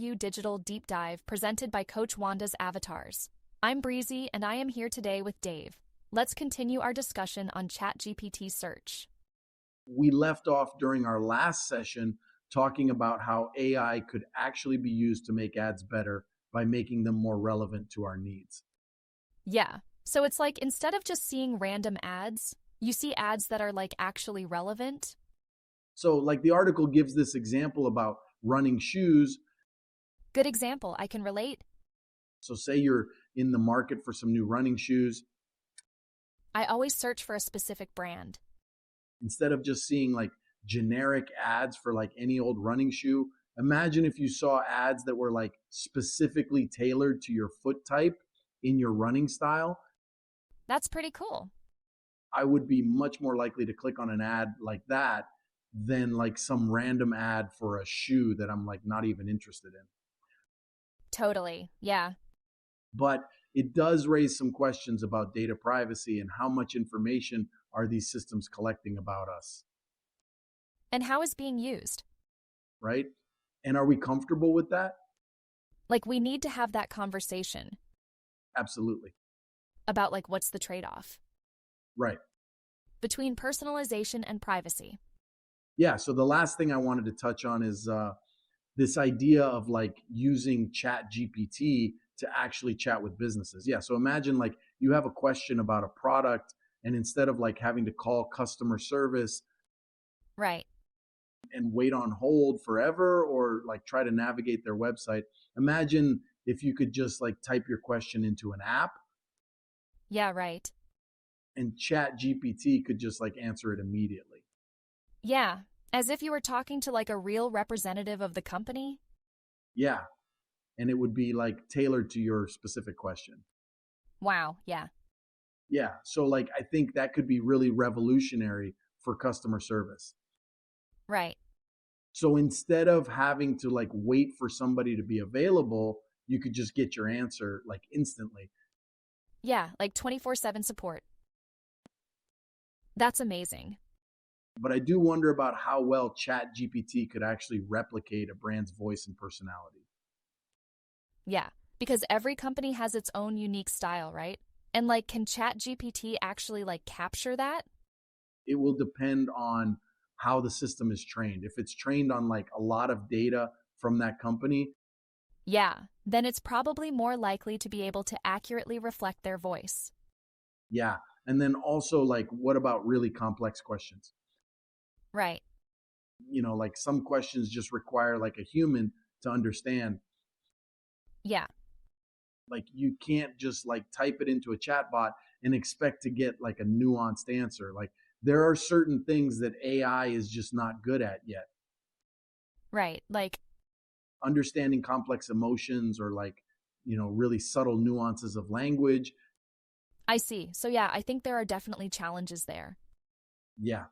You Digital Deep Dive presented by Coach Wanda's Avatars. I'm Breezy and I am here today with Dave. Let's continue our discussion on ChatGPT Search. We left off during our last session talking about how AI could actually be used to make ads better by making them more relevant to our needs. Yeah, so it's like instead of just seeing random ads, you see ads that are like actually relevant. So, like the article gives this example about running shoes. Good example, I can relate. So, say you're in the market for some new running shoes. I always search for a specific brand. Instead of just seeing like generic ads for like any old running shoe, imagine if you saw ads that were like specifically tailored to your foot type in your running style. That's pretty cool. I would be much more likely to click on an ad like that than like some random ad for a shoe that I'm like not even interested in. Totally, yeah. But it does raise some questions about data privacy and how much information are these systems collecting about us, And how is being used? right? And are we comfortable with that? Like we need to have that conversation Absolutely. about like what's the trade-off Right. between personalization and privacy. Yeah. So the last thing I wanted to touch on is this idea of like using Chat GPT to actually chat with businesses. Yeah. So imagine like you have a question about a product, and instead of like having to call customer service Right. and wait on hold forever or like try to navigate their website, imagine if you could just like type your question into an app Yeah, right. and Chat GPT could just like answer it immediately. Yeah, as if you were talking to like a real representative of the company. Yeah. And it would be like tailored to your specific question. Wow, yeah. Yeah. So like I think that could be really revolutionary for customer service. Right. So instead of having to like wait for somebody to be available, you could just get your answer like instantly. Yeah, like 24/7 support. That's amazing. But I do wonder about how well Chat GPT could actually replicate a brand's voice and personality. Yeah, because every company has its own unique style, right? And like, can ChatGPT actually like capture that? It will depend on how the system is trained. If it's trained on like a lot of data from that company, Yeah, then it's probably more likely to be able to accurately reflect their voice. yeah. And then also like what about really complex questions? Right. Like some questions just require like a human to understand. Yeah. Like you can't just like type it into a chatbot and expect to get like a nuanced answer. Like there are certain things that AI is just not good at yet. Right. Like, Understanding complex emotions or like, really subtle nuances of language. I see. So yeah, I think there are definitely challenges there. Yeah.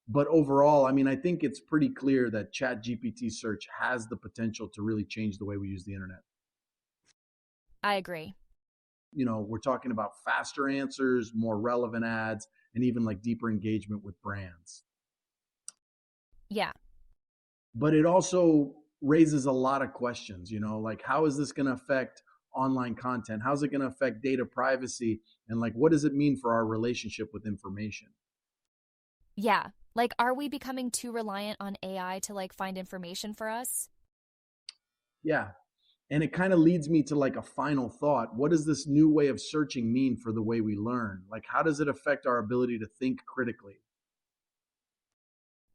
But overall, I mean, I think it's pretty clear that Chat GPT search has the potential to really change the way we use the internet. I agree. We're talking about faster answers, more relevant ads, and even like deeper engagement with brands. Yeah. But it also raises a lot of questions, like how is this going to affect online content? How's it going to affect data privacy? And like, what does it mean for our relationship with information? Yeah. Like, are we becoming too reliant on AI to like find information for us? Yeah. And it kind of leads me to like a final thought. What does this new way of searching mean for the way we learn? Like, how does it affect our ability to think critically?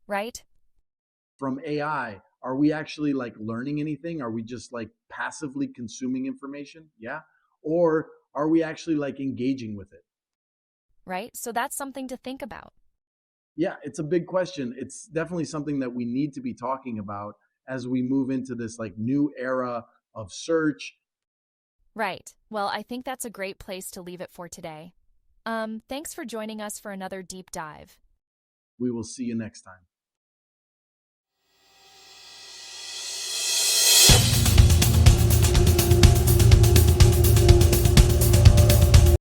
Right? From AI, are we actually like learning anything? Are we just like passively consuming information? Yeah. Or are we actually like engaging with it? Right? So that's something to think about. Yeah, it's a big question. It's definitely something that we need to be talking about as we move into this like new era of search. Right. Well, I think that's a great place to leave it for today. Thanks for joining us for another deep dive. We will see you next time.